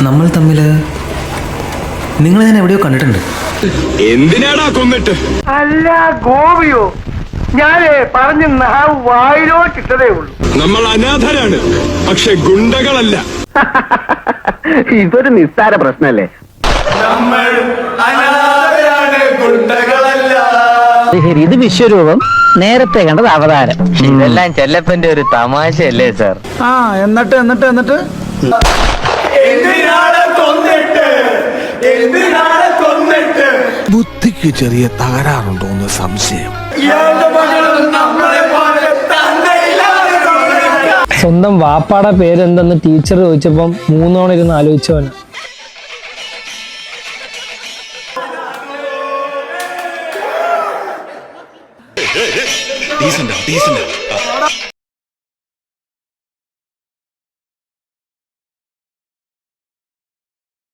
നമ്മൾ തമ്മില് നിങ്ങളെ ഞാൻ എവിടെയോ കണ്ടിട്ടുണ്ട്. എന്തിനാടാ കൊന്നിട്ട്? അല്ല ഗോപിയോ, ഞാനേ പറഞ്ഞു വായിലോട്ടിട്ടതേ ഉള്ളൂ. നമ്മൾ അനാഥരാണ്, പക്ഷെ ഗുണ്ടകളല്ല. ഇതൊരു നിസ്സാര പ്രശ്നല്ലേ. നമ്മൾ അനാഥരാണ്, ഗുണ്ടകളല്ല. ഇത് വിശ്വരൂപം, നേരത്തെ കണ്ടത് അവതാരം. ഇതെല്ലാം ചെല്ലപ്പന്റെ ഒരു തമാശയല്ലേ സാർ? എന്നിട്ട് എന്തിനാണ് കൊന്നിട്ട്? എന്തിനാണ് കൊന്നിട്ട്? ബുദ്ധിക്ക് ചെറിയ തകരാറുണ്ടോ എന്ന് സംശയം. ഇയാളുടെ മകളും നമ്മളെ പോലെ തന്നെയില്ലാതെ. സ്വന്തം വാപ്പാടെ പേരെന്തെന്ന് ടീച്ചർ ചോദിച്ചപ്പം 3 തവണ ഇരുന്ന് ആലോചിച്ചവന്. ഡീസന്റ്